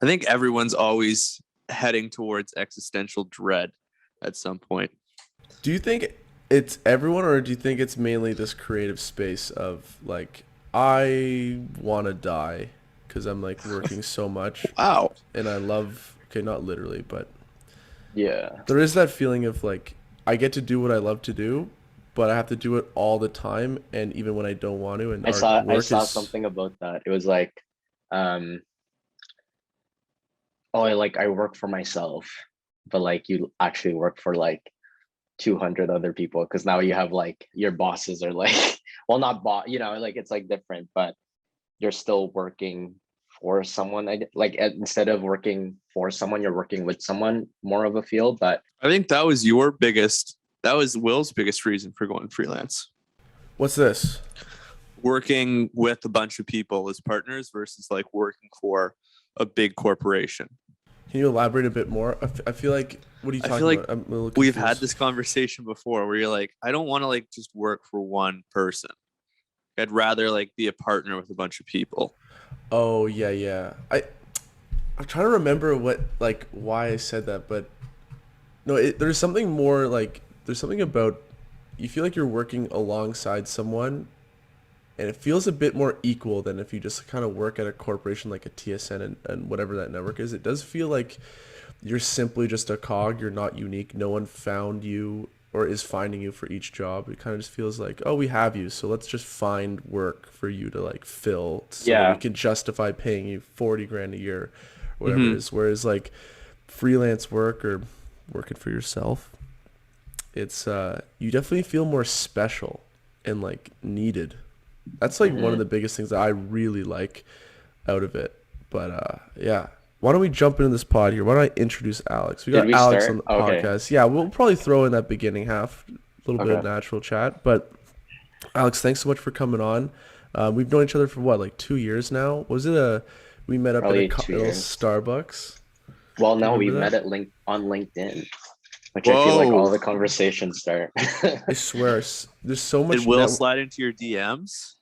I think everyone's always heading towards existential dread at some point. Do you think it's everyone, or do you think it's mainly this creative space of like, I want to die because I'm like working so much Wow. and I love, okay, not literally, but Yeah. there is that feeling of like, I get to do what I love to do, but I have to do it all the time. And even when I don't want to, and I our saw I work saw is, something about that. It was like, um, oh, I work for myself, but like you actually work for like 200 other people because now you have like your bosses are like, well, not like it's like different, but you're still working for someone. Like instead of working for someone, you're working with someone, more of a feel. But I think that was Will's biggest reason for going freelance. what's this? Working with a bunch of people as partners versus like working for a big corporation. Can you elaborate a bit more? I feel like, what are you I feel talking like about? I'm a little we've confused. had this conversation before where you're like, I don't want to like just work for one person. I'd rather like be a partner with a bunch of people. Oh yeah, yeah. I'm trying to remember what like why I said that, but no, there's something more like there's something about you feel like you're working alongside someone, and it feels a bit more equal than if you just kind of work at a corporation like a TSN and whatever that network is. It does feel like you're simply just a cog. You're not unique. No one found you or is finding you for each job. It kind of just feels like, oh, we have you, so let's just find work for you to like fill so that we yeah, can justify paying you 40 grand a year, or whatever it Mm-hmm. is. Whereas like freelance work or working for yourself, it's you definitely feel more special and like needed. That's like one of hmm the biggest things that I really like out of it. But yeah, why don't we jump into this pod here? Why don't I introduce Alex? We did got we Alex on start? the Okay, podcast. Yeah, we'll probably throw in that beginning half, a little bit of okay, natural chat. But Alex, thanks so much for coming on. We've known each other for what, like 2 years now? Was it a we met up at a probably two little years. Starbucks? Well, Do you no, we remember met that? at on LinkedIn, which I feel like all Whoa. the conversations start. I swear, there's so Did much Will net. slide into your DMs?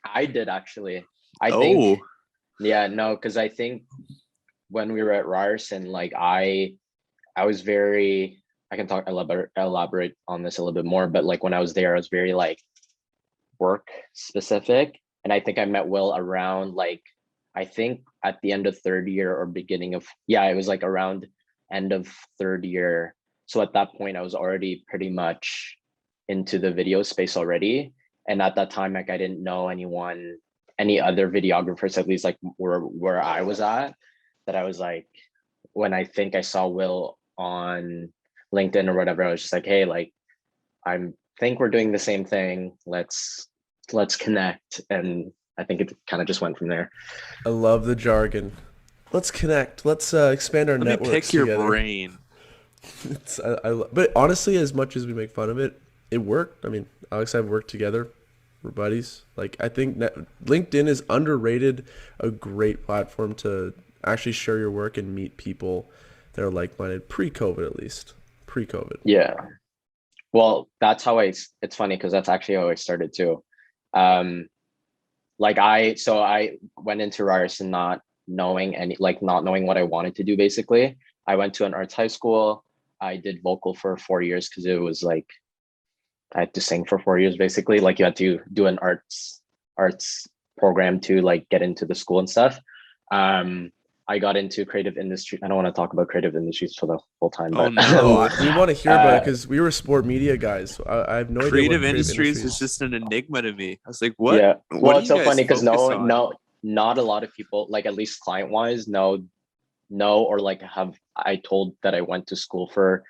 I did actually. I think, Oh, yeah, no, because I think when we were at Ryerson, like I was very, I can elaborate on this a little bit more, but like when I was there, I was very like work specific. And I think I met Will around like, I think at the end of third year or beginning of, yeah, it was like around end of third year. So at that point, I was already pretty much into the video space already. And at that time, like I didn't know anyone, any other videographers, at least like where I was at, that I was like, when I think I saw Will on LinkedIn or whatever, I was just like, hey, like I'm think we're doing the same thing. Let's connect. And I think it kind of just went from there. I love the jargon. Let's connect. Let's expand our let me networks pick your together. brain. But honestly, as much as we make fun of it, it worked. I mean, Alex and I have worked together. We're buddies. Like, I think LinkedIn is underrated, a great platform to actually share your work and meet people that are like-minded, pre-COVID at least. Pre-COVID. Yeah. Well, that's how it's funny because that's actually how I started too. Um, so I went into Ryerson not knowing what I wanted to do basically. I went to an arts high school. I did vocal for 4 years because it was like I had to sing for 4 years basically. Like you had to do an arts program to like get into the school and stuff. Um, I got into creative industry. I don't want to talk about creative industries for the whole time, Oh but no. We want to hear about it uh, because we were sport media guys. So I have no idea what Creative creative industries is industries. just an enigma to me. I was like, what yeah. what Well, do it's you so guys funny because focus on? not a lot of people, like at least client wise, know or like have I told that I went to school for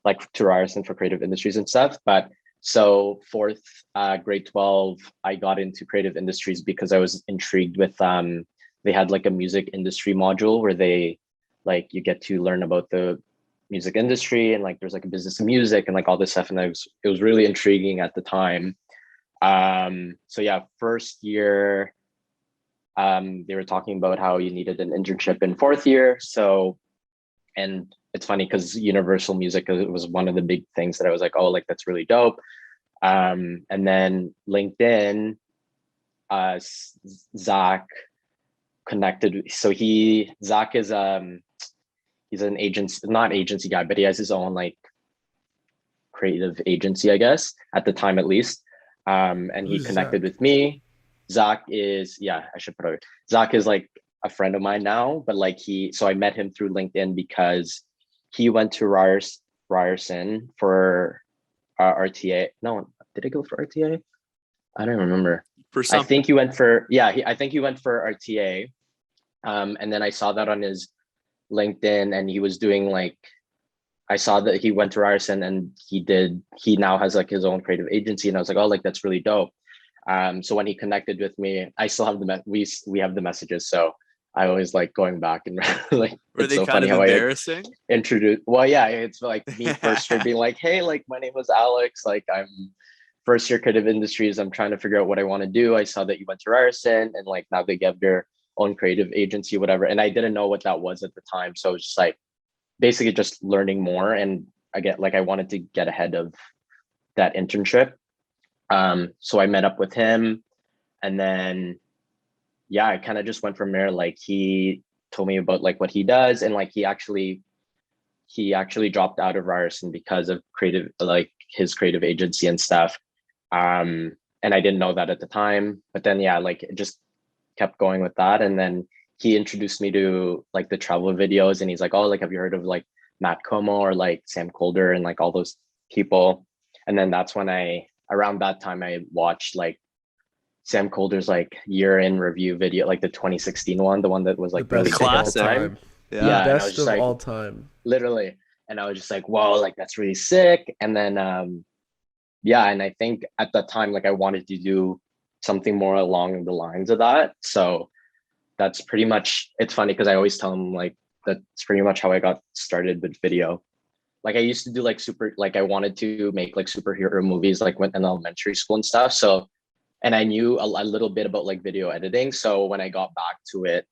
like to Ryerson for creative industries and stuff. But so fourth grade 12, I got into creative industries because I was intrigued with they had like a music industry module where they like you get to learn about the music industry and like there's like a business of music and like all this stuff. And it was really intriguing at the time. So yeah, first year they were talking about how you needed an internship in fourth year. So, and it's funny because Universal Music was one of the big things that I was like, oh, like that's really dope. And then LinkedIn, Zach connected. So Zach is he's an agency, not agency guy, but he has his own like creative agency, I guess, at the time at least. And he Who's connected Zach? with me. Zach is, yeah, I should put it. Zach is like a friend of mine now, but like so I met him through LinkedIn because he went to Ryerson for RTA. No, did he go for RTA? I don't remember. For I something. think he went for, yeah, I think he went for RTA. And then I saw that on his LinkedIn, and he was doing like, I saw that he went to Ryerson and he now has like his own creative agency. And I was like, oh, like that's really dope. So when he connected with me, I still have we have the messages. So I always like going back and like, Were it's they so kind funny of how I embarrassing? introduced, well, yeah, it's like me first year being like, hey, like my name was Alex, like I'm first year creative industries. I'm trying to figure out what I want to do. I saw that you went to Ryerson and like now they have their own creative agency, whatever. And I didn't know what that was at the time. So it was just like basically just learning more. And I wanted to get ahead of that internship. So I met up with him, and then yeah, I kind of just went from there. Like he told me about like what he does, and like he actually dropped out of Ryerson because of his creative agency and stuff. And I didn't know that at the time, but then yeah, like it just kept going with that. And then he introduced me to like the travel videos, and he's like, oh, like have you heard of like Matt Como or like Sam Colder and like all those people? And then that's when around that time I watched like Sam Colder's like year in review video, like the 2016 one, the one that was like The really best big of at all the Classic. time. time. Yeah. Yeah, The and I was best just of like, all time. literally, and I was just like, whoa, like that's really sick. And then yeah, and I think at that time like I wanted to do something more along the lines of that. So that's pretty much, it's funny because I always tell him like that's pretty much how I got started with video. Like I used to do like I wanted to make like superhero movies like when in elementary school and stuff. So, and I knew a little bit about like video editing. So when I got back to it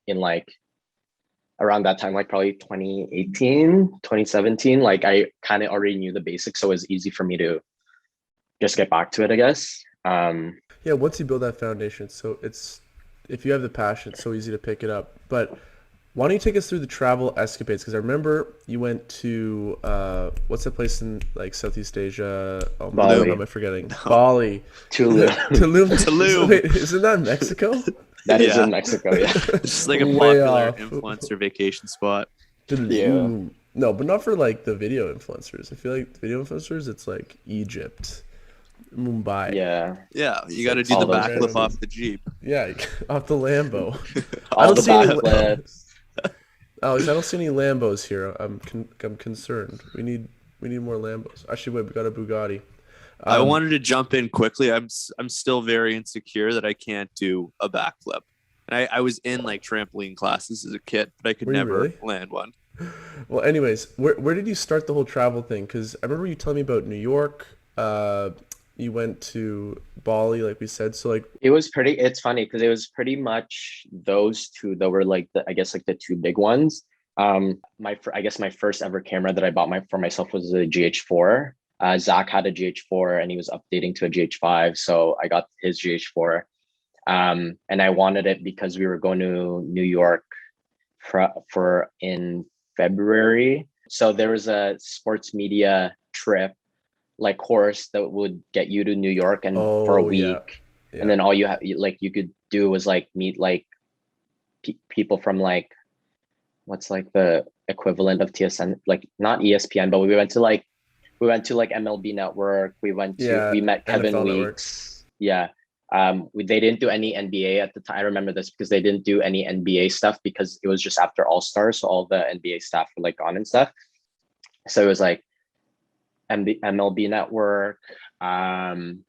in like around that time, like probably 2018, 2017, like I kind of already knew the basics. So it was easy for me to just get back to it, I guess. Yeah, once you build that foundation, so it's if you have the passion, it's so easy to pick it up. But why don't you take us through the travel escapades? Because I remember you went to what's that place in like Southeast Asia? Oh my God, Bali. how am I forgetting? Bali. Tulum. Tulum. Tulum. Wait, isn't that in Mexico? That is Yeah. in Mexico, yeah. It's just like a Way popular off. influencer vacation spot. Tulum. No, but not for like the video influencers. I feel like the video influencers, it's like Egypt, Mumbai. Yeah. Yeah, you got to do all the those backflip places. off the Jeep. Yeah, off the Lambo. I All don't the see any. backflips. Alex, I don't see any Lambos here. I'm concerned. We need more Lambos. Actually, wait, we got a Bugatti. I wanted to jump in quickly. I'm still very insecure that I can't do a backflip. And I was in like trampoline classes as a kid, but I could Were you never really? land one. Well, anyways, where did you start the whole travel thing? Because I remember you telling me about New York. You went to Bali, like we said. So like, It's funny because it was pretty much those two that were like I guess like the two big ones. I guess my first ever camera that I bought for myself was a GH4. Zach had a GH4 and he was updating to a GH5, so I got his GH4. And I wanted it because we were going to New York for in February. So there was a sports media trip like course that would get you to New York and for a oh yeah, week. yeah. And then all you could do was like meet like people from like what's like the equivalent of TSN, like not ESPN, but we went to like MLB Network. We met Kevin NFL Network. Weeks. Yeah. They didn't do any NBA at the time. I remember this because they didn't do any NBA stuff because it was just after All Stars, so all the NBA staff were like gone and stuff. So it was like MLB Network, and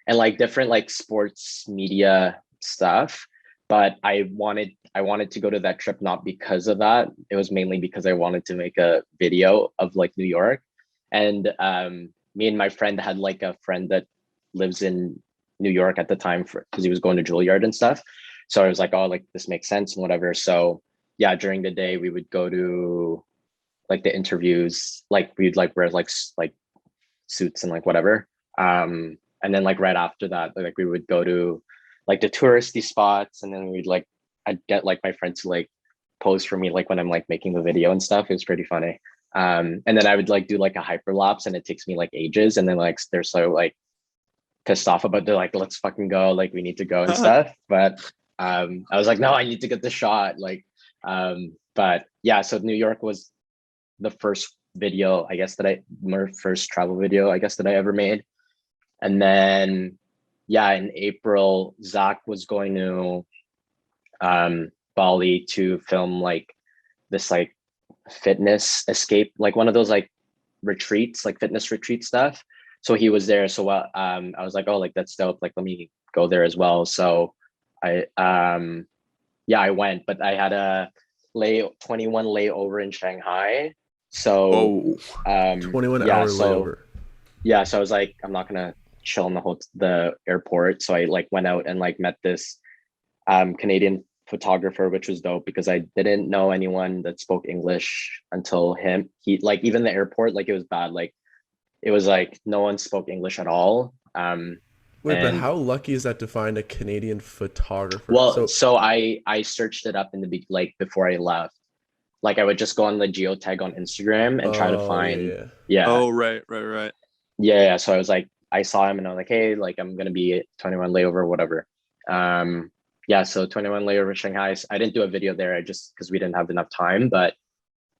like different like sports media stuff. But I wanted to go to that trip not because of that. It was mainly because I wanted to make a video of like New York. And me and my friend had like a friend that lives in New York at the time because he was going to Juilliard and stuff. So I was like, oh, like this makes sense and whatever. So yeah, during the day we would go to like the interviews, like we'd like wear like suits and like whatever. And then like right after that, like we would go to like the touristy spots, and then we'd like I'd get like my friends to like pose for me like when I'm like making the video and stuff. It was pretty funny. And then I would like do like a hyperlapse and it takes me like ages, and then like they're so like pissed off about, they're like, let's fucking go, like we need to go and stuff. But I was like, no, I need to get the shot. Like but yeah, so New York was the first video, I guess, my first travel video, I guess, that I ever made. And then yeah, in April, Zach was going to Bali to film like this like fitness escape, like one of those like retreats, like fitness retreat stuff. So he was there. So I was like, oh, like that's dope. Like let me go there as well. So I I went, but I had a 21 layover in Shanghai. So 21 hour layover. Yeah, so I was like, I'm not gonna chill in the airport. So I like went out and like met this Canadian photographer, which was dope because I didn't know anyone that spoke English until him. He like, even the airport, like it was bad. Like it was like no one spoke English at all. Wait, but how lucky is that to find a Canadian photographer? Well, so I searched it up in the like before I left. Like I would just go on the geotag on Instagram and try to find yeah. Oh, right. Yeah. So I was like, I saw him and I was like, hey, like I'm gonna be at 21 layover, whatever. Yeah, so 21 layover Shanghai. I didn't do a video there, I just because we didn't have enough time, but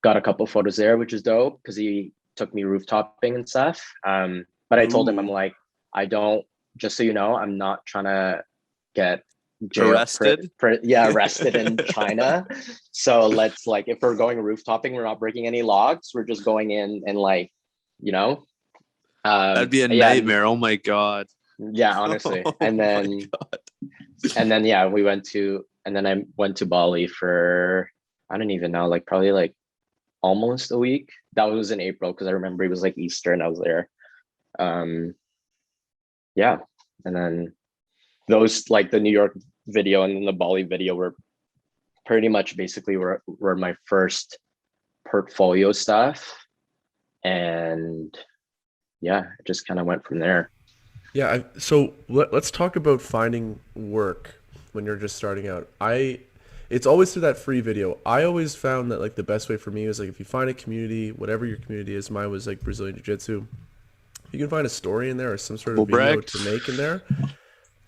got a couple photos there, which is dope because he took me rooftopping and stuff. But I told him, I'm like, I don't, just so you know, I'm not trying to get arrested. Arrested in China. So let's like, if we're going rooftoping, we're not breaking any logs. We're just going in and like, you know. That'd be a nightmare. Oh my God. Yeah, honestly. And then yeah, we went to, and then I went to Bali for, I don't even know, like probably like almost a week. That was in April because I remember it was like Easter and I was there. Yeah, and then those like the New York video and then the Bali video were pretty much basically were my first portfolio stuff, and yeah, it just kind of went from there. Yeah, so let's talk about finding work when you're just starting out. It's always through that free video. I always found that like the best way for me was like if you find a community, whatever your community is, mine was like Brazilian Jiu-Jitsu. You can find a story in there or some sort of video to make in there.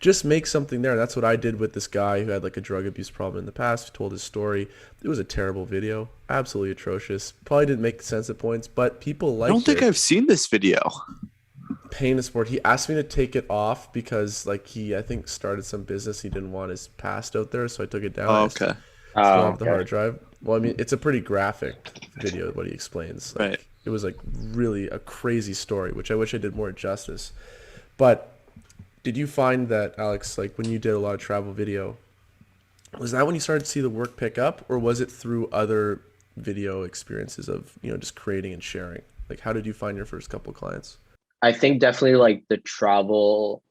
Just make something there. That's what I did with this guy who had like a drug abuse problem in the past, told his story. It was a terrible video, absolutely atrocious. Probably didn't make sense at points, but people liked it. I don't think I've seen this video. Pain in sport. He asked me to take it off because like I think started some business. He didn't want his past out there, so I took it down. Oh, okay. Still have the hard drive. Well, I mean, it's a pretty graphic video, what he explains. Like, right. It was like really a crazy story, which I wish I did more justice. But did you find that, Alex, like when you did a lot of travel video, was that when you started to see the work pick up, or was it through other video experiences of, just creating and sharing? Like, how did you find your first couple of clients? I think definitely like the travel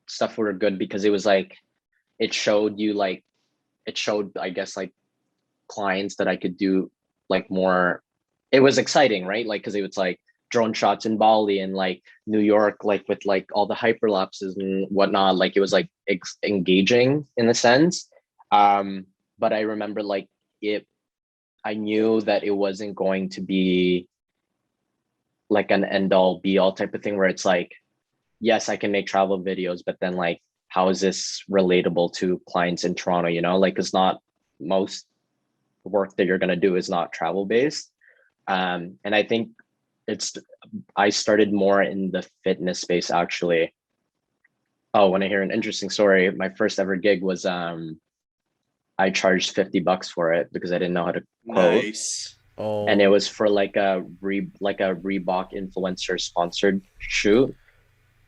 stuff were good because it was like, it showed, I guess, like clients that I could do like more. It was exciting, right? Like, cause it was like drone shots in Bali and like New York, like with like all the hyperlapses and whatnot. Like it was like engaging in a sense. But I remember like I knew that it wasn't going to be like an end all be all type of thing where it's like, yes, I can make travel videos, but then like, how is this relatable to clients in Toronto? Like it's not, most work that you're going to do is not travel based. And I think I started more in the fitness space actually. Oh, when I hear an interesting story, my first ever gig was, I charged $50 for it because I didn't know how to quote. Nice. Oh. And it was for like a Reebok influencer sponsored shoot.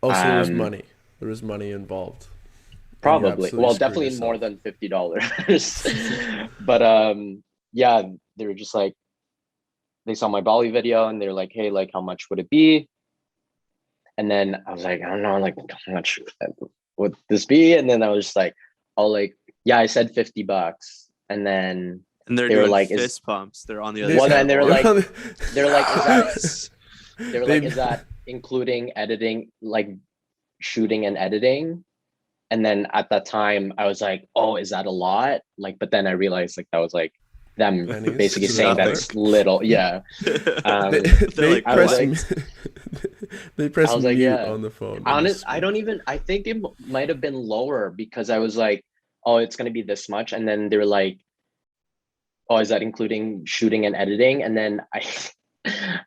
Oh, so there was money. There was money involved. Probably. Well, definitely more than $50. But yeah, they were just like, they saw my Bali video and they're like, hey, like how much would it be? And then I was like, I don't know, like how much would this be? And then I was just like, oh, like, yeah, I said $50. And then they were like fist pumps. They're on the other side. And they were like, is that including editing, like shooting and editing? And then at that time I was like, oh, is that a lot? Like, but then I realized like that was like them Pennies basically to the saying dollar. that's little. Yeah. They, They're they like, I was press like, they press I was like, mute yeah. on the phone. I don't even, I think it might have been lower because I was like, oh, it's going to be this much. And then they were like, oh, is that including shooting and editing? And then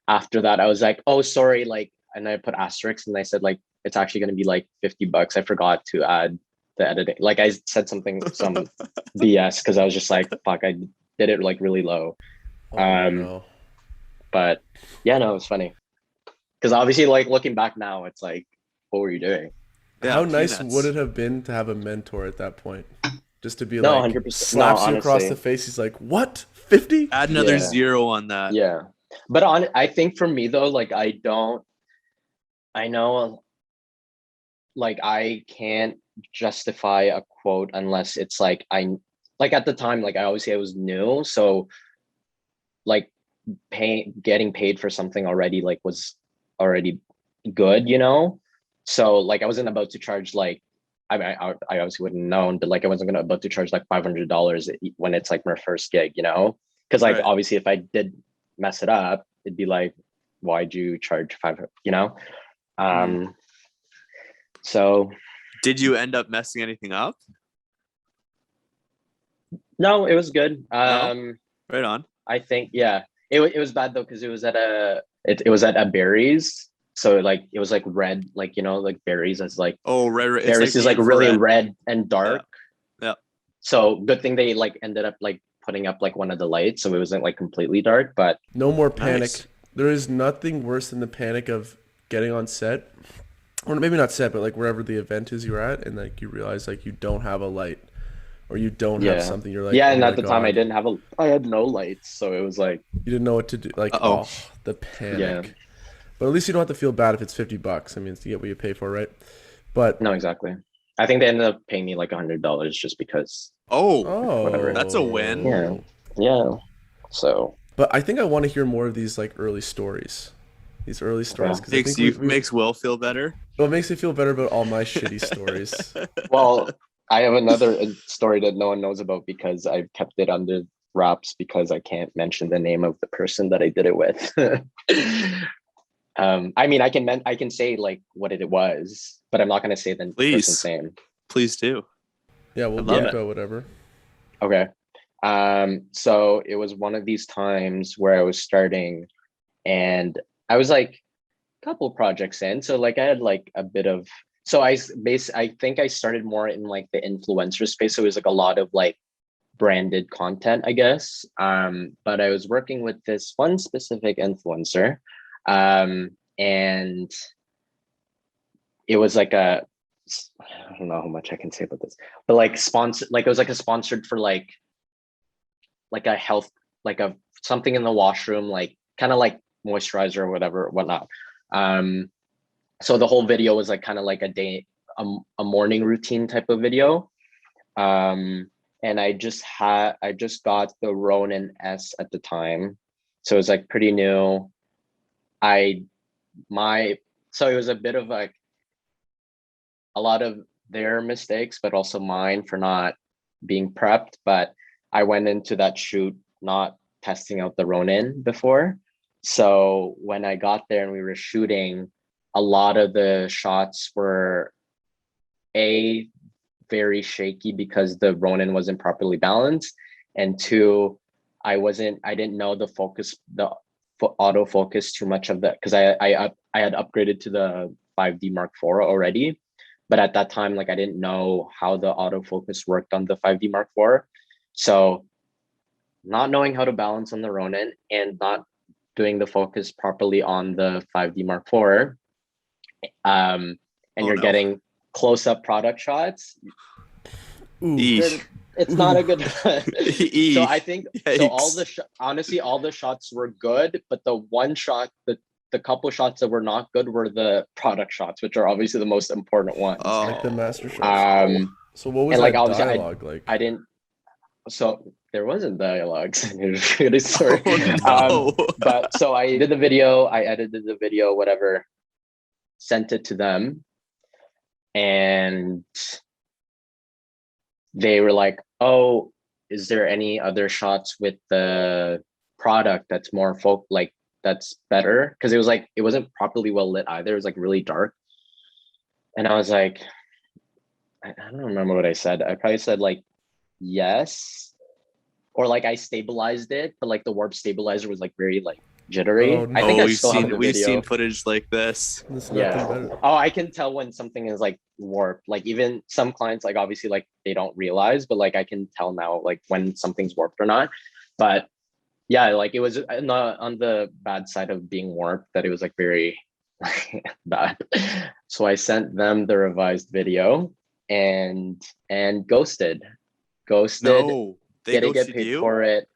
after that, I was like, oh, sorry. Like, and I put asterisks and I said, like, it's actually going to be like $50. I forgot to add the editing. Like I said some BS because I was just like, fuck, I did it like really low. Oh no. But yeah, no, it was funny. Because obviously, like looking back now, it's like, what were you doing? yeah, How nice peanuts. would it have been to have a mentor at that point? Just to be No, like, 100%. No, slaps you across honestly. the face. He's like, what? 50? Add another Yeah. 0 on that. Yeah. But I think for me though, like I know like I can't justify a quote unless it's like like at the time, like I obviously I was new. So like getting paid for something already like was already good, you know? So like I wasn't about to charge like I mean, I obviously wouldn't known, but like I wasn't gonna about to charge like $500 when it's like my first gig, you know? Because like Right. obviously if I did mess it up, it'd be like, why'd you charge 500? You know? So Did you end up messing anything up? no, it was good. No? Right on. I think yeah, it was bad though because it was at it was at a berries. So like it was like red, like you know, like berries as like Oh, right. It's berries like is the like really infrared. red and dark. Yeah. So good thing they like ended up like putting up like one of the lights, so it wasn't like completely dark. But No more panic. Nice. There is nothing worse than the panic of getting on set, or maybe not set, but like wherever the event is you're at, and like you realize like you don't have a light, or you don't have yeah, something. You're like, yeah. oh And my at the time, god, I had no lights, so it was like you didn't know what to do. Like, Uh-oh. oh, the panic. yeah, But at least you don't have to feel bad if it's $50. I mean, it's to get what you pay for, right? But no, exactly. I think they ended up paying me like $100 just because Oh, whatever. that's a win. Yeah. Yeah. So But I think I want to hear more of these like early stories. These early stories because I think Makes Will feel better. well, it makes me feel better about all my shitty stories. well, I have another story that no one knows about because I've kept it under wraps because I can't mention the name of the person that I did it with. I mean, I can say like what it was, but I'm not going to say the person's name. Please do. Yeah, we'll love talk it. about whatever. Okay. So it was one of these times where I was starting and I was like a couple projects in. So like I had like a bit of so I think I started more in like the influencer space. So it was like a lot of like branded content, I guess. But I was working with this one specific influencer. And it was like I don't know how much I can say about this, but like sponsored, like it was like a sponsored for like a health, like a something in the washroom, like kind of like moisturizer or whatever, whatnot. So the whole video was like kind of like a morning routine type of video. And I just got the Ronin S at the time, so it was like pretty new. So it was a bit of like a lot of their mistakes, but also mine for not being prepped. But I went into that shoot not testing out the Ronin before. So when I got there and we were shooting, a lot of the shots were very shaky because the Ronin wasn't properly balanced. And two, I didn't know the autofocus too much of that because I had upgraded to the 5D Mark IV already. But at that time, like I didn't know how the autofocus worked on the 5D Mark IV. So not knowing how to balance on the Ronin and not doing the focus properly on the 5D Mark IV, and you're getting close-up product shots. It's not a good so I think so honestly all the shots were good, but the one shot the couple shots that were not good were the product shots, which are obviously the most important ones. Like the master shots. So what was that dialogue like? I didn't. So there wasn't dialogues. Really sorry. Oh, no. But so I did the video. I edited the video, whatever, sent it to them, and they were like, oh, is there any other shots with the product that's more like that's better? Because it was like it wasn't properly well lit either. It was like really dark. And I was like, I don't remember what I said. I probably said like yes. Or like I stabilized it, but like the warp stabilizer was like very like jittery. Oh, I think Oh, I we've still have seen the we've seen video. footage like this. There's nothing Yeah. better. Oh, I can tell when something is like warped. Like even some clients, like obviously like they don't realize, but like I can tell now like when something's warped or not. But yeah, like it was not on the bad side of being warped, that it was like very bad. So I sent them the revised video and ghosted, No, they didn't get ghosted paid you. for it.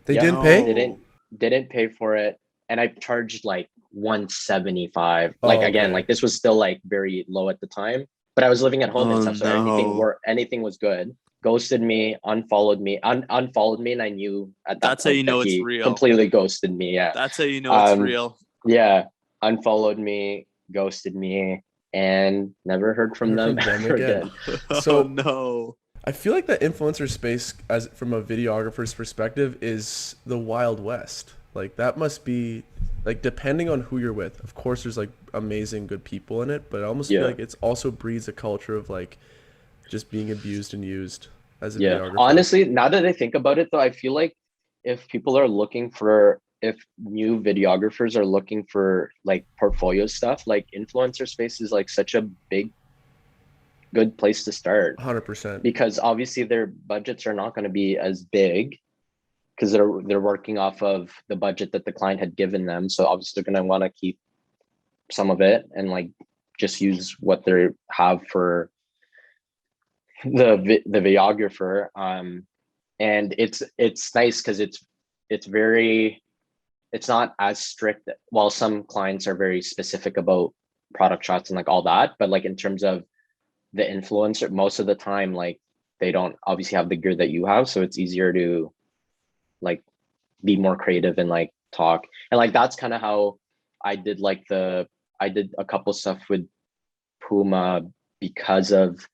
They Yep, didn't pay? didn't pay for it, and I charged like 175. Like Oh, again, okay. like this was still like very low at the time, but I was living at home and Oh stuff, so no, anything was good. Ghosted me, unfollowed me, and I knew at that that's how you point that know it's he real. completely ghosted me. Yeah, That's how you know it's um, real. yeah, unfollowed me, ghosted me, and never heard from Never them from them ever again. again. Oh So no. I feel like the influencer space, as from a videographer's perspective, is the Wild West. Like that must be, like, depending on who you're with. Of course, there's like amazing good people in it, but I almost feel Yeah. like it's also breeds a culture of like just being abused and used as a Yeah. videographer. Honestly, now that I think about it though, I feel like if people are looking for if new videographers are looking for like portfolio stuff, like influencer space is like such a big good place to start, 100%. because obviously their budgets are not going to be as big because they're working off of the budget that the client had given them. So obviously they're going to want to keep some of it and like just use what they have for the videographer. And it's nice because it's very, it's not as strict. While some clients are very specific about product shots and like all that, but like in terms of the influencer, most of the time like they don't obviously have the gear that you have, so it's easier to like be more creative and like talk. And like that's kind of how I did like I did a couple stuff with Puma because of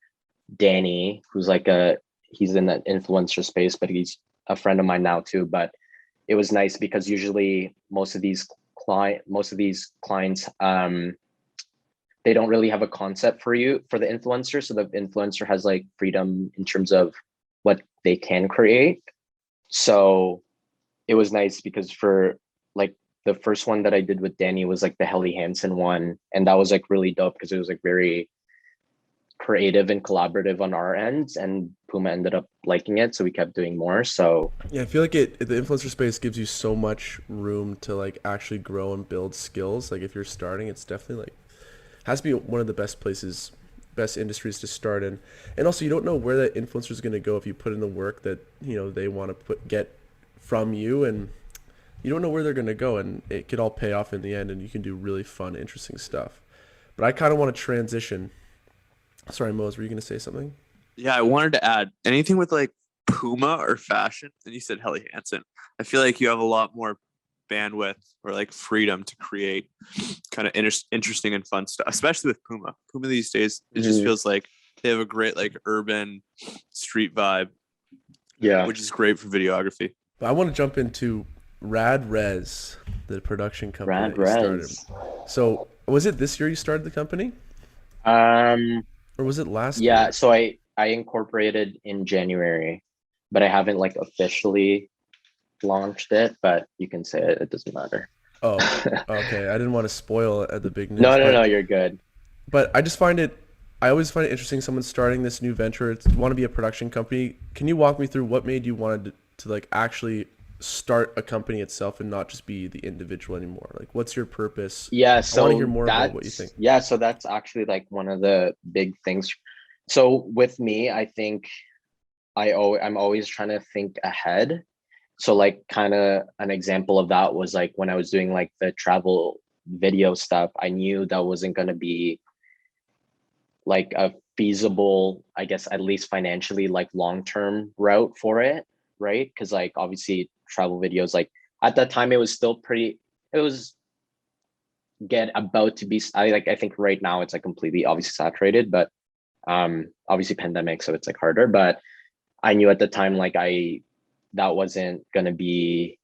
Danny, who's like he's in that influencer space, but he's a friend of mine now too. But it was nice because usually most of these clients, they don't really have a concept for the influencer. So the influencer has like freedom in terms of what they can create. So it was nice because for like the first one that I did with Danny was like the Helly Hansen one. And that was like really dope because it was like very creative and collaborative on our ends, and Puma ended up liking it, so we kept doing more. So Yeah, I feel like the influencer space gives you so much room to like actually grow and build skills. Like if you're starting, it's definitely like has to be one of the best places, best industries to start in. And also, you don't know where that influencer is going to go if you put in the work that they want to get from you, and you don't know where they're going to go, and it could all pay off in the end, and you can do really fun, interesting stuff. But I kind of want to transition. Sorry, Mose, were you going to say something? Yeah, I wanted to add anything with like Puma or fashion. And you said Helly Hansen. I feel like you have a lot more bandwidth or like freedom to create kind of interesting and fun stuff, especially with Puma. Puma these days, it just feels like they have a great like urban street vibe, yeah. which is great for videography. But I want to jump into Rad Res, the production company Rad that you started. Res. So was it this year you started the company? Or was it last Yeah, year? so I incorporated in January, but I haven't like officially launched it, but you can say it doesn't matter. Oh, okay. I didn't want to spoil at the big news, No, you're good. but I always find it interesting someone starting this new venture, want to be a production company. Can you walk me through what made you wanted to like actually start a company itself and not just be the individual anymore? Like, what's your purpose? Yeah, I want to hear so more about what you think. so that's actually like one of the big things. So with me, I think I'm always trying to think ahead. So like kind of an example of that was like when I was doing like the travel video stuff, I knew that wasn't going to be like a feasible, I guess, at least financially, like long-term route for it, right? Because like obviously travel videos, like at that time it was still pretty, it was get about to be, I think right now it's like completely obviously saturated, but obviously pandemic, so it's like harder. But I knew at the time like that wasn't gonna be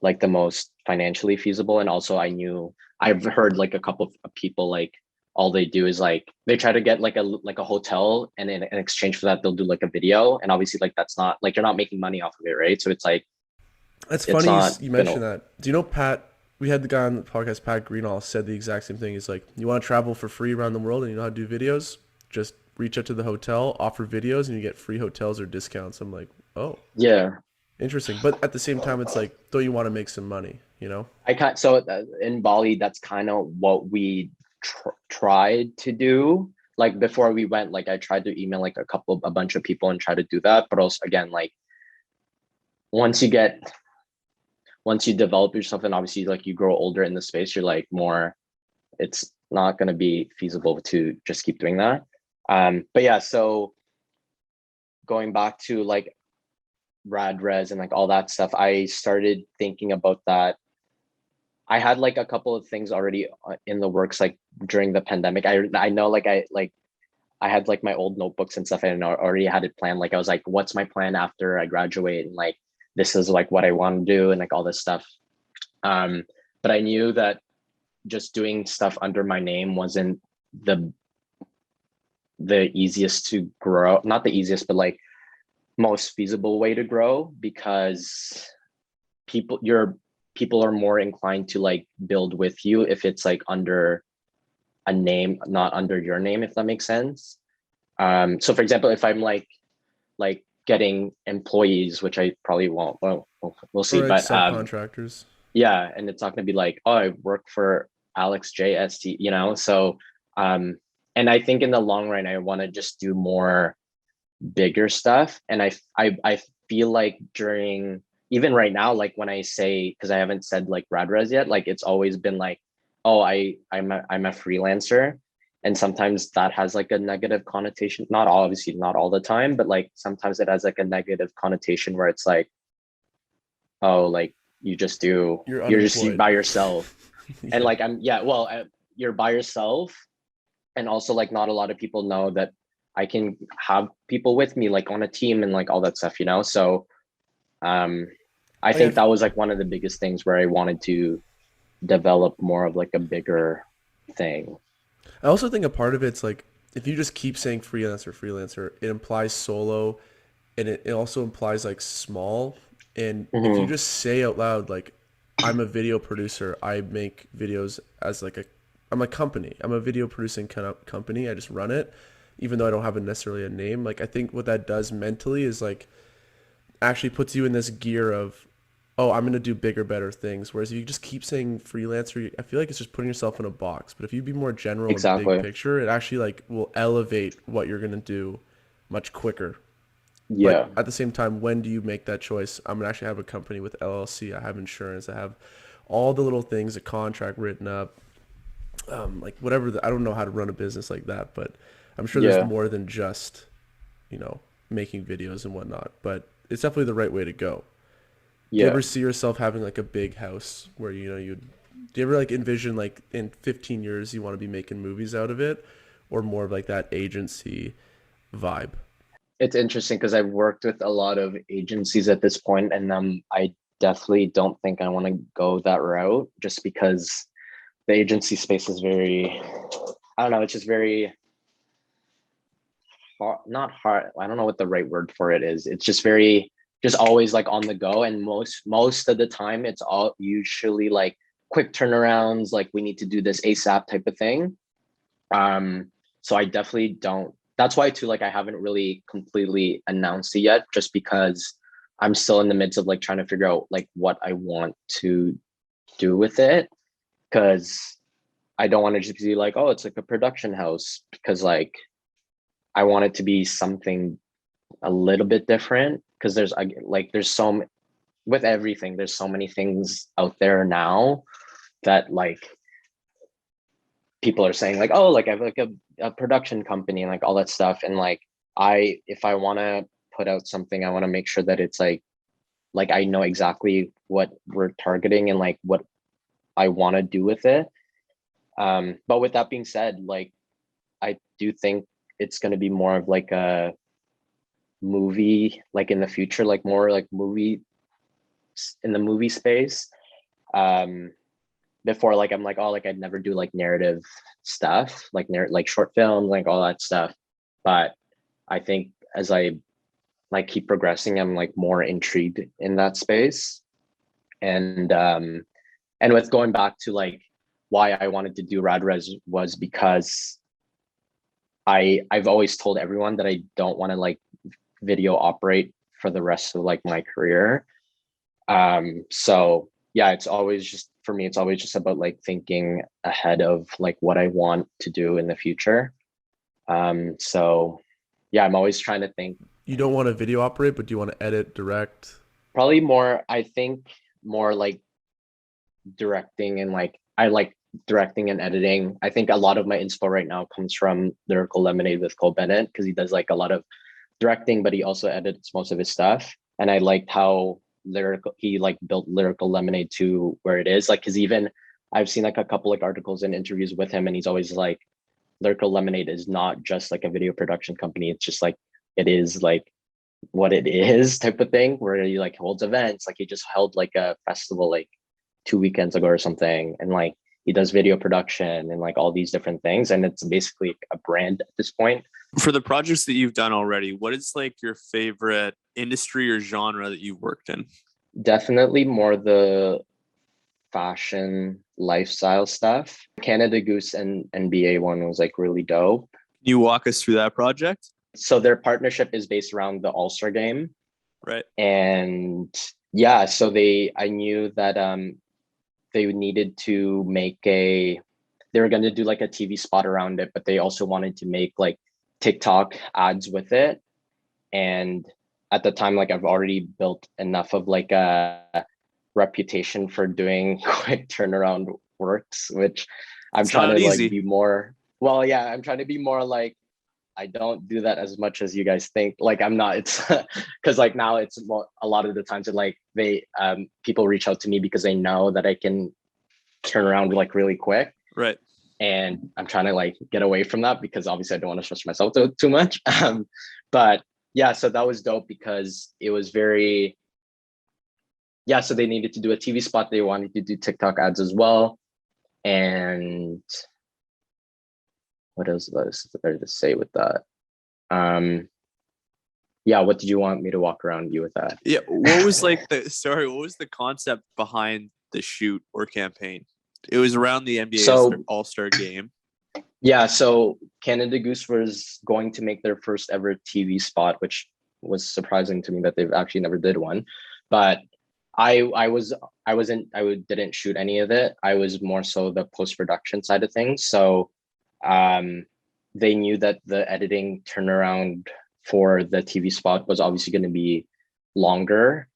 like the most financially feasible. And also I've heard like a couple of people like all they do is like they try to get like a hotel, and in exchange for that they'll do like a video, and obviously like that's not like you're not making money off of it, right? So it's like It's it's funny not you gonna. mentioned that. Do you know Pat? We had the guy on the podcast, Pat Greenall, said the exact same thing. He's like, you want to travel for free around the world and you know how to do videos? Just reach out to the hotel, offer videos, and you get free hotels or discounts. I'm like, oh, Yeah, interesting. But at the same time, it's like, don't you want to make some money? You know? I can't. So in Bali, that's kind of what we tried to do. Like before we went, like I tried to email like a bunch of people and try to do that. But also again, like once you get once you develop yourself, and obviously like you grow older in the space, you're like more. It's not going to be feasible to just keep doing that. But yeah, so going back to like rad res and like all that stuff, I started thinking about that. I had like a couple of things already in the works, like during the pandemic. I know like I had like my old notebooks and stuff, and I already had it planned. Like I was like, what's my plan after I graduate, and like this is like what I want to do, and like all this stuff. But I knew that just doing stuff under my name wasn't the easiest to grow, not the easiest, but like most feasible way to grow, because people are more inclined to like build with you if it's like under a name, not under your name, if that makes sense. So for example, if I'm like getting employees, which I probably won't, well we'll see, Or like but subcontractors. yeah, and it's not going to be like, oh, I work for Alex JST, you know. So and I think in the long run I want to just do more bigger stuff. And I feel like during, even right now, like when I say, because I haven't said like radres yet, like it's always been like, oh, I'm a freelancer. And sometimes that has like a negative connotation, not all, obviously not all the time, but like sometimes it has like a negative connotation where it's like, oh, like You're you're just unemployed. by yourself. And Yeah. like you're by yourself. And also like not a lot of people know that I can have people with me like on a team and like all that stuff, you know. So I Oh, yeah. think that was like one of the biggest things where I wanted to develop more of like a bigger thing. I also think a part of it's like if you just keep saying freelancer, freelancer, it implies solo, and it also implies like small. And if you Hmm. just say out loud like I'm a video producer, I make videos as like I'm a company. I'm a video producing kind of company. I just run it, even though I don't have necessarily a name. Like I think what that does mentally is like actually puts you in this gear of, oh, I'm gonna do bigger, better things. Whereas if you just keep saying freelancer, I feel like it's just putting yourself in a box. But if you be more general and big Exactly. picture, it actually like will elevate what you're gonna do much quicker. But Yeah. at the same time, when do you make that choice? I'm gonna actually have a company with LLC. I have insurance. I have all the little things, a contract written up, like whatever. I don't know how to run a business like that, but I'm sure there's Yeah. more than just, you know, making videos and whatnot. But it's definitely the right way to go. Do you Yeah. ever see yourself having like a big house where you know you? Do you ever like envision like in 15 years you want to be making movies out of it, or more of like that agency vibe? It's interesting because I've worked with a lot of agencies at this point, and I definitely don't think I want to go that route, just because the agency space is very, I don't know, it's just very hard, not hard. I don't know what the right word for it is. It's just very, just always like on the go. And most of the time it's all usually like quick turnarounds, like we need to do this ASAP type of thing. So I definitely don't, that's why too, like I haven't really completely announced it yet, just because I'm still in the midst of like trying to figure out like what I want to do with it. Cause I don't want to just be like, oh, it's like a production house, because like I want it to be something a little bit different, because there's with everything, there's so many things out there now that like people are saying like, oh, like I have like a production company and like all that stuff. And like if I want to put out something, I want to make sure that it's like I know exactly what we're targeting and like what I want to do with it. But with that being said, like I do think it's going to be more of like movie, like in the future, like more like movie in the movie space. Um, Before, like I'm like, oh, like I'd never do like narrative stuff, like like short films, like all that stuff. But I think as I like keep progressing, I'm like more intrigued in that space. And with going back to like why I wanted to do RadRes was because I've always told everyone that I don't want to like video operate for the rest of like my career. So yeah, it's always just for me, it's always just about like thinking ahead of like what I want to do in the future. So yeah, I'm always trying to think. You don't want to video operate, but do you want to edit, direct? Probably more, I think more like directing, and like I like directing and editing. I think a lot of my inspo right now comes from Lyrical Lemonade with Cole Bennett, because he does like a lot of directing, but he also edits most of his stuff. And I liked how lyrical he like built Lyrical Lemonade to where it is. Like, because even I've seen like a couple like articles and interviews with him, and he's always like, Lyrical Lemonade is not just like a video production company. It's just like it is like what it is type of thing, where he like holds events. Like he just held like a festival like 2 weekends ago or something, and like he does video production and like all these different things, and it's basically a brand at this point. For the projects that you've done already, what is like your favorite industry or genre that you've worked in? Definitely more the fashion lifestyle stuff. Canada Goose and NBA One was like really dope. Can you walk us through that project? So their partnership is based around the All-Star game. Right. And yeah, so I knew that they needed to make they were going to do like a TV spot around it, but they also wanted to make like TikTok ads with it. And at the time, like I've already built enough of like a reputation for doing quick turnaround works, which I'm It's trying not to easy. like be more, well, yeah, I'm trying to be more like, I don't do that as much as you guys think. Like I'm not, it's because like now it's a lot of the times that like people reach out to me because they know that I can turn around like really quick. Right. And I'm trying to like get away from that, because obviously I don't want to stress myself too much. But yeah, so that was dope because it was very, yeah, so they needed to do a TV spot. They wanted to do TikTok ads as well. And what else was there to say with that? Yeah, what did you want me to walk around you with that? Yeah. What was like what was the concept behind the shoot or campaign? It was around the NBA All-Star game. Yeah, so Canada Goose was going to make their first ever TV spot, which was surprising to me that they've actually never did one. But I didn't shoot any of it. I was more so the post-production side of things. So they knew that the editing turnaround for the TV spot was obviously going to be longer.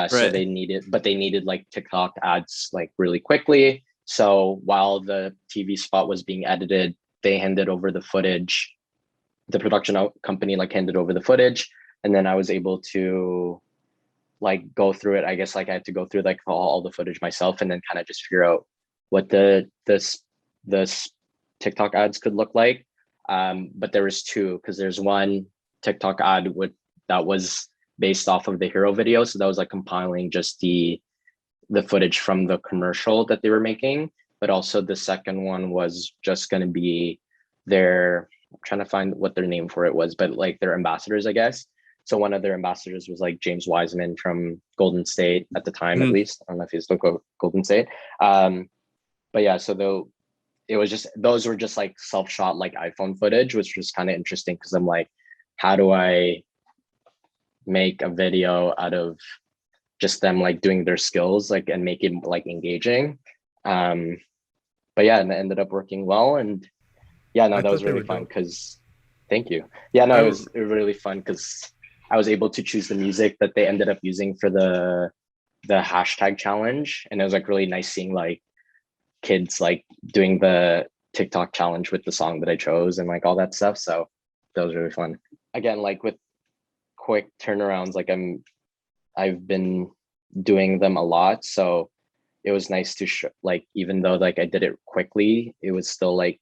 So they needed like TikTok ads like really quickly. So while the TV spot was being edited, they handed over the footage. The production company like handed over the footage, and then I was able to like go through it. I guess like I had to go through like all the footage myself, and then kind of just figure out what the TikTok ads could look like. But there was two, because there's one TikTok ad that was based off of the hero video, so that was like compiling just the footage from the commercial that they were making. But also the second one was just going to be I'm trying to find what their name for it was, but like their ambassadors, I guess. So one of their ambassadors was like James Wiseman from Golden State at the time, at least. I don't know if he's still Golden State. But yeah, so those were just like self-shot like iPhone footage, which was kind of interesting, because I'm like, how do I make a video out of just them like doing their skills, like, and make it like engaging? But yeah, and it ended up working well. And yeah, no, that was really fun because thank you. Yeah, no, it was really fun because I was able to choose the music that they ended up using for the hashtag challenge. And it was like really nice seeing like kids like doing the TikTok challenge with the song that I chose and like all that stuff. So that was really fun. Again, like with quick turnarounds, like I've been doing them a lot. So it was nice to like, even though like I did it quickly, it was still like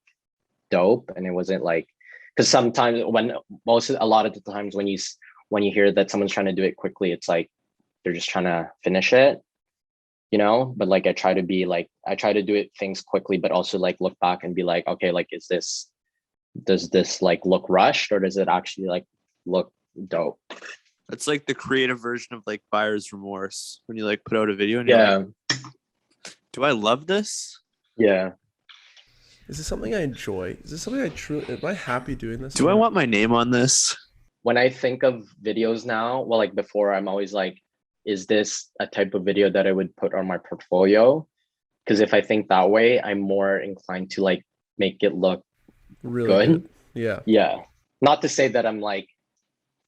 dope. And it wasn't like, because sometimes a lot of the times when when you hear that someone's trying to do it quickly, it's like they're just trying to finish it, you know. But like I try to do it things quickly, but also like look back and be like, okay, like does this like look rushed, or does it actually like look dope? It's like the creative version of like buyer's remorse when you like put out a video and you're like, do I love this? Yeah. Is this something I enjoy? Is this something I truly, am I happy doing this? Do I want my name on this? When I think of videos now, well, like before, I'm always like, is this a type of video that I would put on my portfolio? Because if I think that way, I'm more inclined to like make it look really good. Yeah. Yeah. Not to say that I'm like,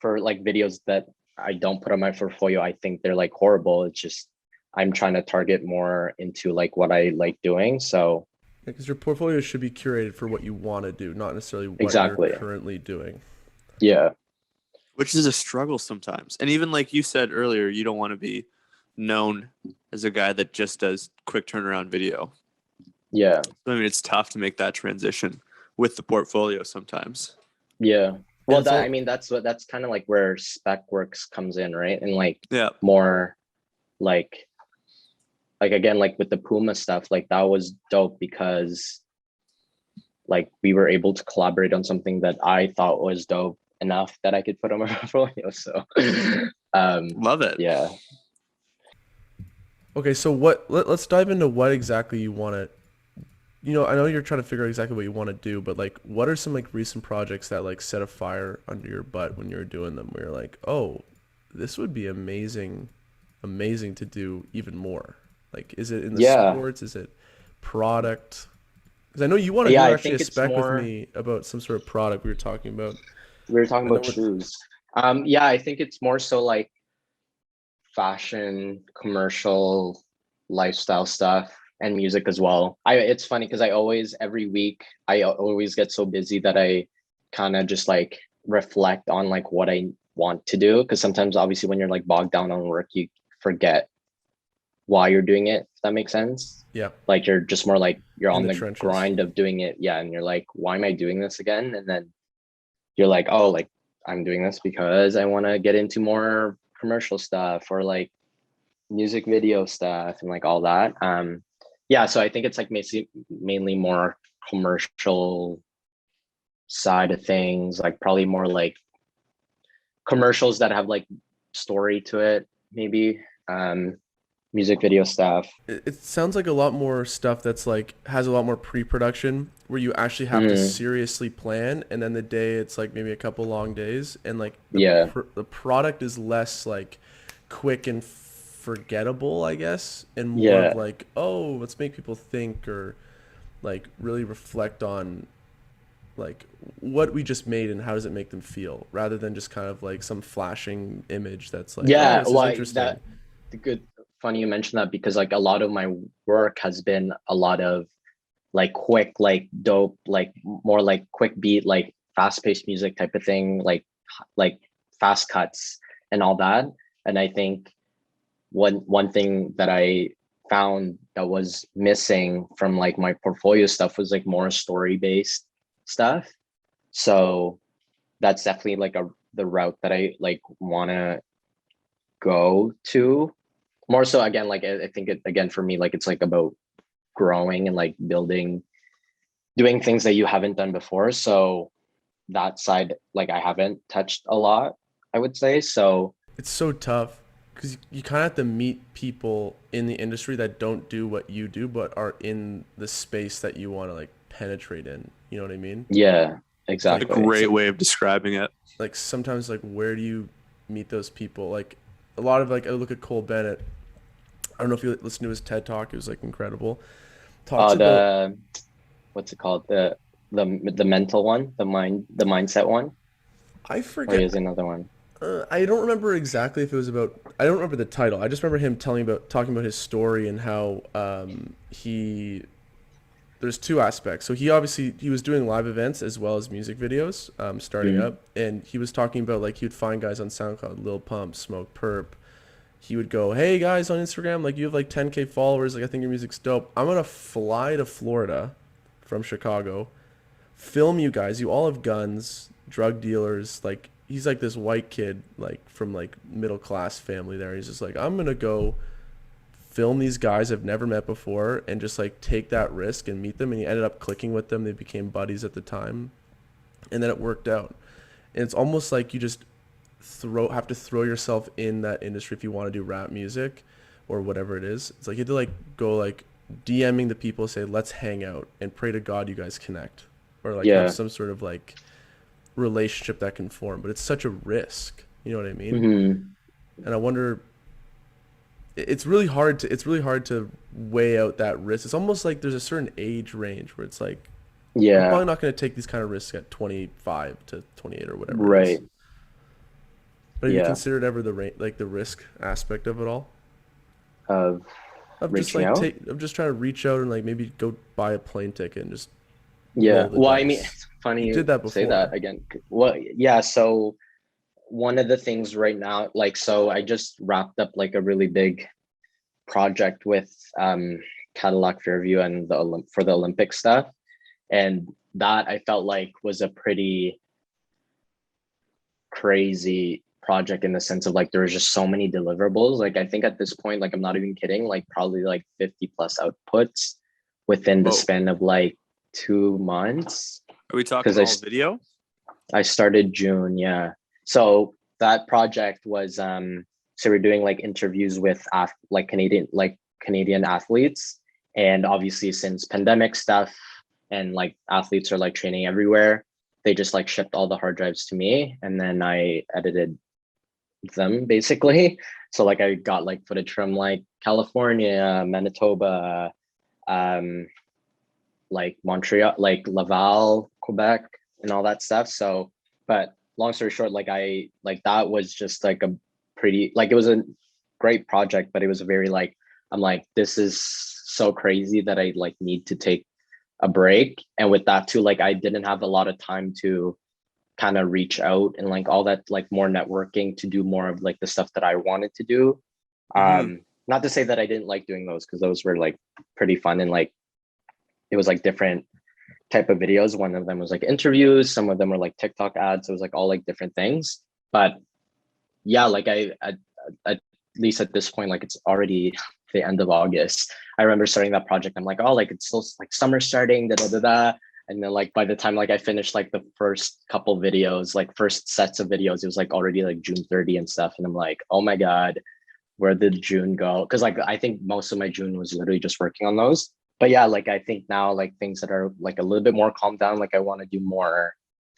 for like videos that I don't put on my portfolio, I think they're like horrible. It's just I'm trying to target more into like what I like doing. So because your portfolio should be curated for what you want to do, not necessarily what exactly. you're currently doing. Yeah. Which is a struggle sometimes. And even like you said earlier, you don't want to be known as a guy that just does quick turnaround video. Yeah. I mean, it's tough to make that transition with the portfolio sometimes. Yeah. Well, I mean, that's kind of like where spec works comes in, right? And like more like again, like with the Puma stuff, like that was dope because like we were able to collaborate on something that I thought was dope enough that I could put on my portfolio. So love it. Yeah. Okay, so let's dive into what exactly you want to, I know you're trying to figure out exactly what you want to do, but like what are some like recent projects that like set a fire under your butt when you're doing them, where you're like, oh, this would be amazing to do even more? Like, is it in the sports? Is it product? Because I know you want to do actually a spec with me about some sort of product we were talking about. We were talking about shoes. Yeah, I think it's more so like fashion, commercial, lifestyle stuff, and music as well. It's funny because every week I always get so busy that I kind of just like reflect on like what I want to do. Because sometimes obviously when you're like bogged down on work, you forget why you're doing it, if that makes sense. Yeah. Like you're just more like you're on the trenches. grind of doing it. Yeah. And you're like, why am I doing this again? And then you're like, oh, like I'm doing this because I want to get into more commercial stuff or like music video stuff and like all that. Yeah. So I think it's like mainly more commercial side of things, like probably more like commercials that have like story to it, maybe. Music video stuff. It sounds like a lot more stuff that's like has a lot more pre-production where you actually have to seriously plan, and then the day it's like maybe a couple long days, and like the product is less like quick and forgettable, I guess, and more of like, oh, let's make people think or like really reflect on like what we just made and how does it make them feel, rather than just kind of like some flashing image that's like, oh, this is interesting. Funny you mentioned that, because like a lot of my work has been a lot of like quick, like dope, like more like quick beat, like fast-paced music type of thing, like fast cuts and all that. And I think one thing that I found that was missing from like my portfolio stuff was like more story-based stuff. So that's definitely like the route that I like want to go to. More so, again, like I think again for me, like it's like about growing and like doing things that you haven't done before. So that side, like I haven't touched a lot, I would say. So it's so tough because you kind of have to meet people in the industry that don't do what you do, but are in the space that you want to like penetrate in. You know what I mean? Yeah, exactly. It's a great way of describing it. Like sometimes, like where do you meet those people? Like a lot of like I look at Cole Bennett. I don't know if you listened to his TED Talk. It was like incredible. What's it called? The mental one, the mindset one. I forget. Or is another one? I don't remember exactly if it was about. I don't remember the title. I just remember him talking about his story and how there's two aspects. So he was doing live events as well as music videos, starting up, and he was talking about like he would find guys on SoundCloud, Lil Pump, Smoke Perp. He would go, hey guys on Instagram, like you have like 10K followers, like I think your music's dope. I'm gonna fly to Florida from Chicago, film you guys. You all have guns, drug dealers, like he's like this white kid, like from like middle class family there. He's just like, I'm gonna go film these guys I've never met before and just like take that risk and meet them. And he ended up clicking with them. They became buddies at the time, and then it worked out. And it's almost like you just have to throw yourself in that industry if you want to do rap music or whatever it is. It's like you have to like go like DMing the people, say let's hang out and pray to God you guys connect, or like Yeah. have some sort of like relationship that can form. But it's such a risk, you know what I mean? Hmm. And I wonder, it's really hard to weigh out that risk. It's almost like there's a certain age range where it's like I'm Yeah. probably not going to take these kind of risks at 25 to 28 or whatever it is. Right. But have you Yeah. considered ever like the risk aspect of it all? Of Of just reaching like out. of just trying to reach out and like maybe go buy a plane ticket and just Yeah. roll the Well, I mean, dice. it's You funny did you that say that before. again. Well, yeah. So one of the things right now, like, so I just wrapped up like a really big project with Cadillac Fairview and for the Olympic stuff, and that I felt like was a pretty crazy project in the sense of like there was just so many deliverables. Like I think at this point, like I'm not even kidding, like probably like 50 plus outputs within the Whoa. span of like 2 months. Are we Because talking all video? I started June, yeah. So that project was so we're doing like interviews with like Canadian athletes, and obviously since pandemic stuff and like athletes are like training everywhere, they just like shipped all the hard drives to me and then I edited them basically. So like I got like footage from like California, Manitoba, um like Montreal, like Laval, Quebec, and all that stuff. So, but long story short, like I like that was just like a pretty like it was a great project, but it was a very like I'm like this is so crazy that I like need to take a break. And with that too, like I didn't have a lot of time to kind of reach out and like all that like more networking to do more of like the stuff that I wanted to do. Mm-hmm. Not to say that I didn't like doing those because those were like pretty fun and like it was like different type of videos. One of them was like interviews, some of them were like TikTok ads. It was like all like different things. But yeah, like at least at this point, like it's already the end of August. I remember starting that project. I'm like, oh, like it's still like summer starting, da da da da. And then like by the time like I finished like the first couple videos, like first sets of videos, it was like already like June 30 and stuff. And I'm like, oh my God, where did June go? Because like I think most of my June was literally just working on those. But yeah, like I think now like things that are like a little bit more calmed down, like I want to do more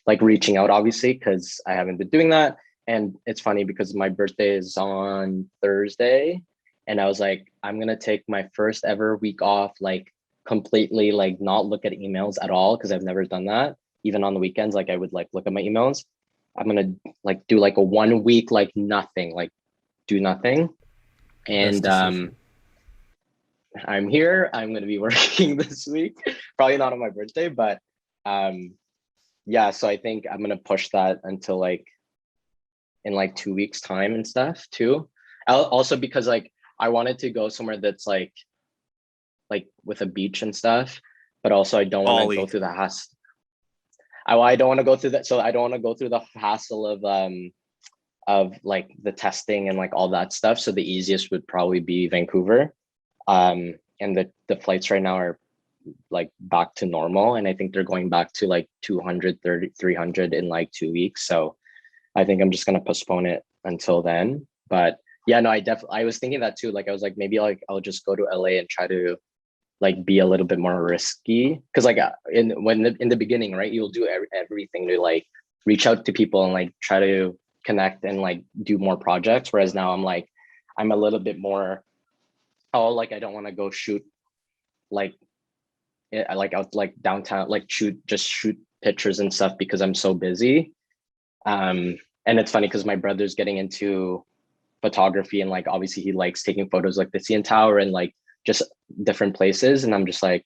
like reaching out, obviously, because I haven't been doing that. And it's funny because my birthday is on Thursday. And I was like, I'm gonna take my first ever week off, like completely like not look at emails at all, because I've never done that. Even on the weekends, like I would like look at my emails. I'm gonna like do like a 1 week, like nothing, like do nothing. Best And decision. I'm here. I'm going to be working this week. Probably not on my birthday, but um, yeah. So I think I'm going to push that until like in like 2 weeks time and stuff too. Also because like I wanted to go somewhere that's like with a beach and stuff, but also I don't want to go Ollie. through the hassle. I don't want to go through that. So I don't want to go through the hassle of like the testing and like all that stuff. So the easiest would probably be Vancouver. And the flights right now are like back to normal, and I think they're going back to like 230 300 in like 2 weeks. So I think I'm just going to postpone it until then. But yeah, no, I was thinking that too. Like I was like maybe like I'll just go to LA and try to like be a little bit more risky, because like in the beginning, right, you'll do everything to like reach out to people and like try to connect and like do more projects, whereas now I'm like I'm a little bit more, oh, like I don't want to go shoot like I like out like downtown, like shoot pictures and stuff because I'm so busy. And it's funny because my brother's getting into photography, and like obviously he likes taking photos like the CN Tower and like just different places, and I'm just like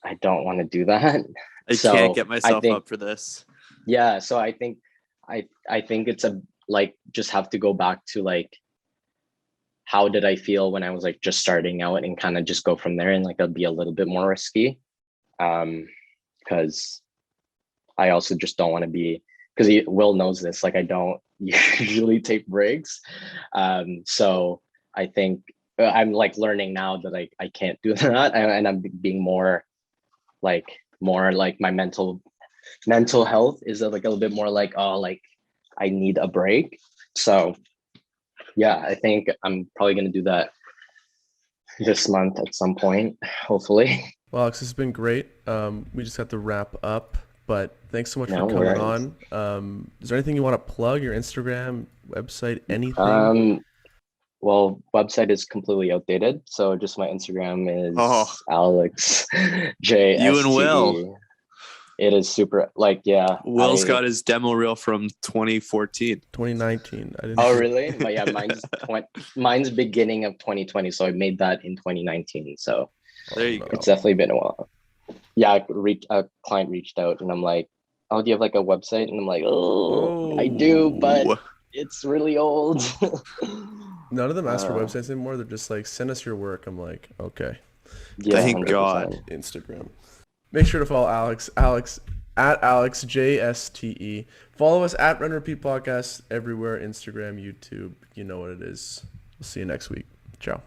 I don't want to do that. I can't So get I myself think up for this. yeah, so I think I think it's a like just have to go back to like how did I feel when I was like just starting out and kind of just go from there, and like it'll be a little bit more risky. Because I also just don't want to be because Will knows this, like I don't usually take breaks. So I think I'm like learning now that I can't do that, and I'm being more like my mental health is like a little bit more like, oh, like I need a break. So yeah, I think I'm probably gonna do that this month at some point, hopefully. Well, Alex, this has been great. We just have to wrap up, but thanks so much for No coming worries. on. Is there anything you want to plug? Your Instagram, website, anything? Well, website is completely outdated, so just my Instagram Oh, is Alex you and Will. JSTE. It is super like, yeah, Will's got his demo reel from 2014. 2019. I didn't. oh see- really? But yeah, mine's beginning of 2020, so I made that in 2019. So There you no. go. it's definitely been a while. Yeah, a client reached out and I'm like, oh, do you have like a website? And I'm like, oh, I do, but Ooh. it's really old. None of them ask for Uh, websites anymore. They're just like, send us your work. I'm like, okay. yeah, Thank 100%. God. Instagram. Make sure to follow Alex at Alex JSTE. Follow us at Run Repeat Podcast everywhere, Instagram, YouTube. You know what it is. We'll see you next week. Ciao.